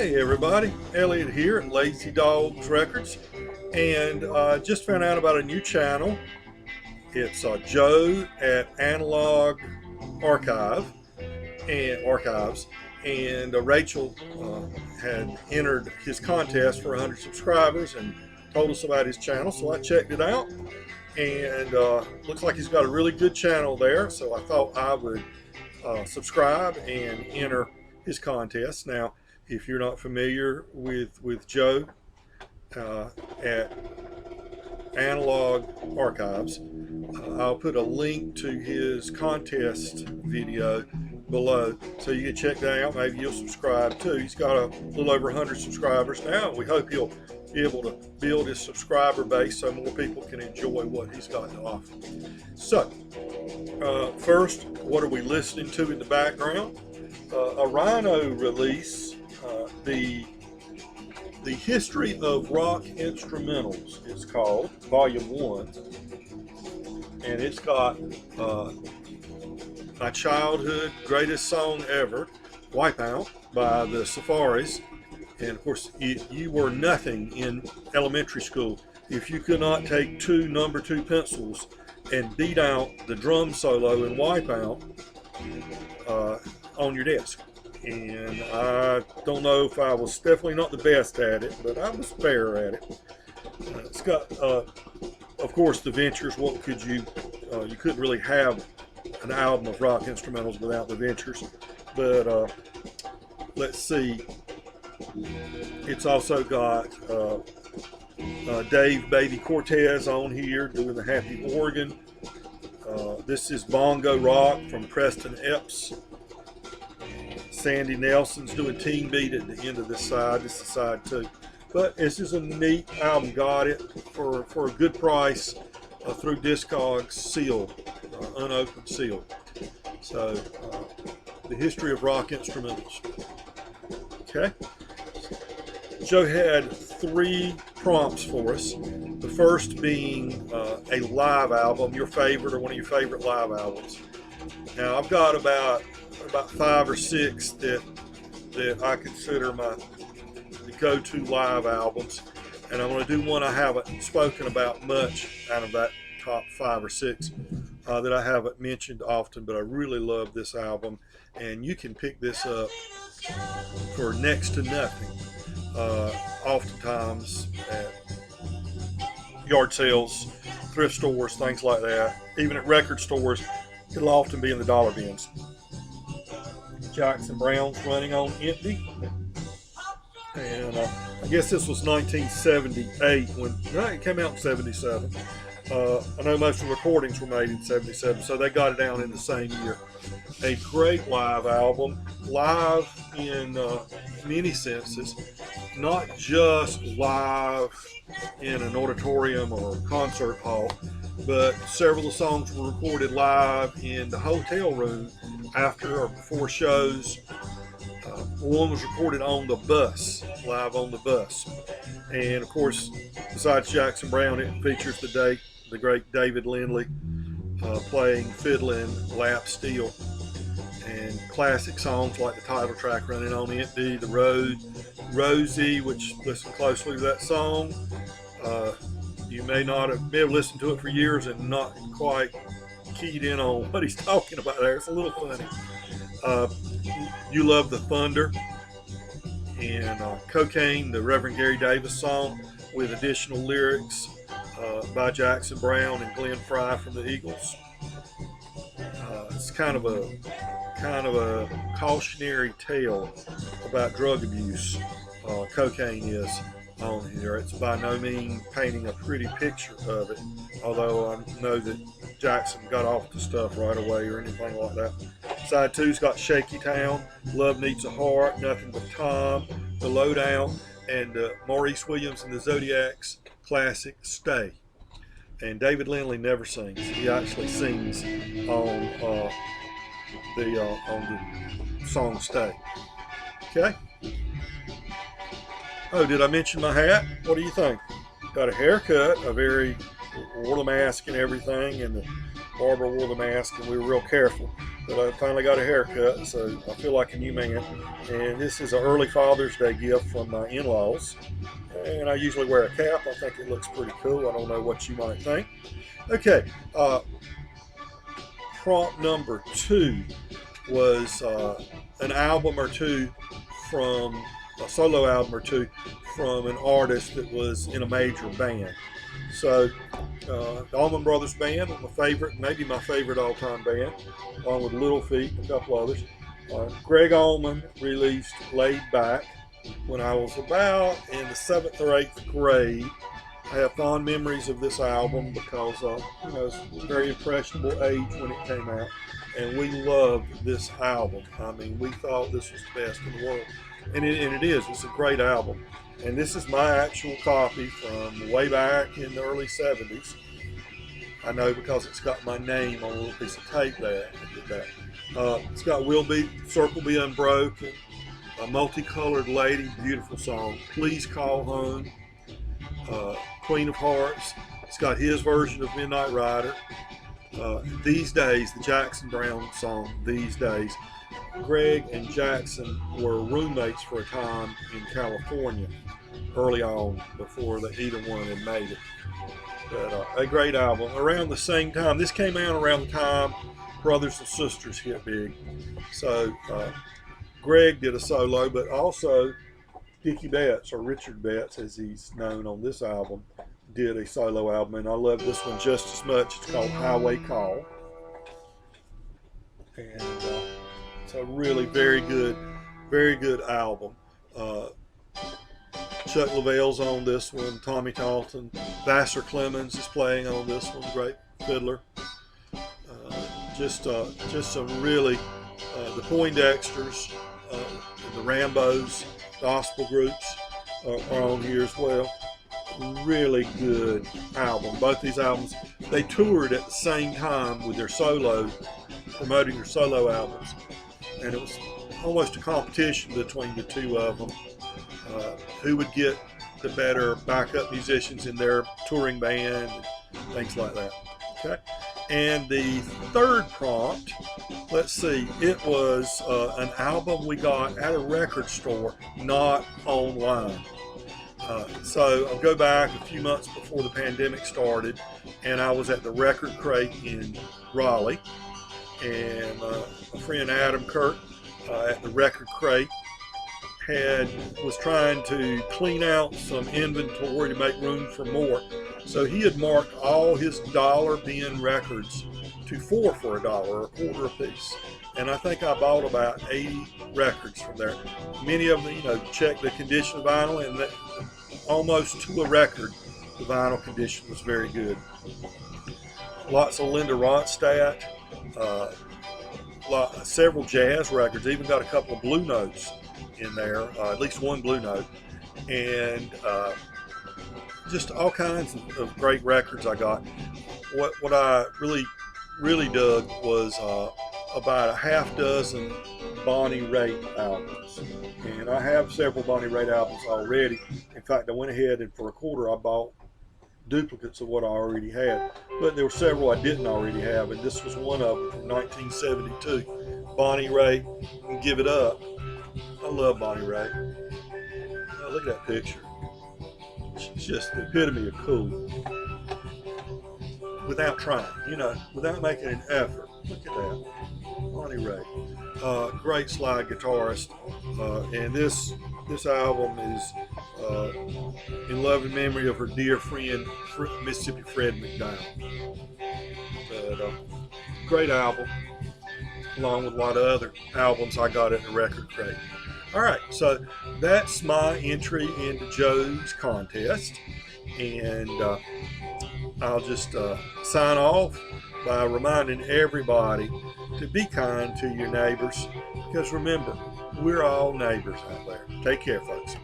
Hey everybody, Elliot here at Lazy Dogs Records, and just found out about a new channel. It's Joe at Analog Archive and Archives, and Rachel had entered his contest for 100 subscribers and told us about his channel. So I checked it out, and looks like he's got a really good channel there. So I thought I would subscribe and enter his contest. Now, if you're not familiar with Joe at Analog Archives, I'll put a link to his contest video below so you can check that out. Maybe you'll subscribe too. He's got a little over 100 subscribers now. We hope he'll be able to build his subscriber base so more people can enjoy what he's got to offer. So first, what are we listening to in the background? A Rhino release, the History of Rock Instrumentals is called, Volume 1, and it's got my childhood greatest song ever, Wipeout by the Safaris. And of course, you were nothing in elementary school if you could not take two number 2 pencils and beat out the drum solo in Wipeout on your desk. And I don't know if I was definitely not the best at it, but I was fair at it. It's got, of course, the Ventures. What could you couldn't really have an album of rock instrumentals without the Ventures. But let's see. It's also got Dave Baby Cortez on here doing the happy organ. This is Bongo Rock from Preston Epps. Sandy Nelson's doing Team Beat at the end of this side. This is side 2. But this is a neat album. Got it for a good price through Discogs, sealed, unopened, sealed. So the History of Rock Instrumentals. Okay. Joe had 3 prompts for us. The first being a live album, your favorite or one of your favorite live albums. Now I've got about 5 or 6 that I consider the go-to live albums, and I'm going to do one I haven't spoken about much out of that top 5 or 6 that I haven't mentioned often, but I really love this album, and you can pick this up for next to nothing, oftentimes at yard sales, thrift stores, things like that. Even at record stores, it'll often be in the dollar bins. Jackson Browne's Running on Empty, and I guess this was 1978 when it came out in 77. I know most of the recordings were made in 77, so they got it down in the same year. A great live album, live in many senses, not just live in an auditorium or a concert hall, but several of the songs were recorded live in the hotel room after or before shows. One was recorded on the bus, live on the bus. And of course, besides Jackson Browne, it features the great David Lindley playing fiddle and lap steel. And classic songs like the title track, Running on Empty, The Road, Rosie, which, listen closely to that song. You may not have been able to listen to it for years and not quite keyed in on what he's talking about there. It's a little funny. You Love the Thunder, and Cocaine, the Reverend Gary Davis song with additional lyrics by Jackson Browne and Glenn Frey from the Eagles. It's kind of a cautionary tale about drug abuse. Cocaine is on here. It's by no means painting a pretty picture of it, although I know that Jackson got off the stuff right away or anything like that. Side 2's got Shaky Town, Love Needs a Heart, Nothing But Tom, The Lowdown, and Maurice Williams and the Zodiacs classic Stay. And David Lindley never sings. He actually sings on the song Stay. Okay. Oh, did I mention my hat? What do you think? Got a haircut, wore the mask and everything, and the barber wore the mask, and we were real careful. but I finally got a haircut, so I feel like a new man. And this is an early Father's Day gift from my in-laws. And I usually wear a cap. I think it looks pretty cool. I don't know what you might think. Okay, prompt number 2 was an album or two from a solo album or two from an artist that was in a major band. So the Allman Brothers Band, my favorite, maybe my favorite all-time band, along with Little Feat and a couple others. Greg Allman released Laid Back when I was about in the 7th or 8th grade. I have fond memories of this album because it's a very impressionable age when it came out, and we loved this album. I mean, we thought this was the best in the world, and it is. It's a great album. And this is my actual copy from way back in the early 70s. I know because it's got my name on a little piece of tape there. It's got Will Be, Circle Be Unbroken, A Multicolored Lady, beautiful song, Please Call Home, Queen of Hearts. It's got his version of Midnight Rider. These Days, the Jackson Browne song, These Days. Greg and Jackson were roommates for a time in California early on before either one had made it. But a great album. Around the same time, this came out around the time Brothers and Sisters hit big. So Greg did a solo, but also Dickie Betts, or Richard Betts as he's known on this album, did a solo album, and I love this one just as much. It's called Highway Call. And it's a really very good album. Chuck Leavell's on this one, Tommy Talton, Vassar Clemens is playing on this one, great fiddler. Just some really, the Poindexters, the Rambos, gospel groups are on here as well. Really good album. Both these albums, they toured at the same time with their promoting their solo albums, and it was almost a competition between the two of them, who would get the better backup musicians in their touring band and things like that. Okay, and the third prompt, let's see, it was an album we got at a record store, not online. So I'll go back a few months before the pandemic started, and I was at the Record Crate in Raleigh, and my friend Adam Kirk at the Record Crate was trying to clean out some inventory to make room for more. So he had marked all his dollar bin records to 4 for $1, or a quarter a piece. And I think I bought about 80 records from there. Many of them, checked the condition of vinyl, and almost to a record, the vinyl condition was very good. Lots of Linda Ronstadt, several jazz records, even got a couple of Blue Notes in there, at least one Blue Note, and just all kinds of great records I got. What I really dug was about a half dozen Bonnie Raitt albums, and I have several Bonnie Raitt albums already. In fact, I went ahead and for a quarter I bought duplicates of what I already had, but there were several I didn't already have, and this was one of them from 1972. Bonnie Raitt, Give It Up. I love Bonnie Raitt. Oh, look at that picture. She's just the epitome of cool. Without trying, without making an effort. Look at that. Bonnie Raitt. Great slide guitarist. And this album is in love and memory of her dear friend, Mississippi Fred McDowell. But great album, along with a lot of other albums I got at the Record Crate. All right, so that's my entry into Joe's contest, and I'll just sign off by reminding everybody to be kind to your neighbors, because remember, we're all neighbors out there. Take care, folks.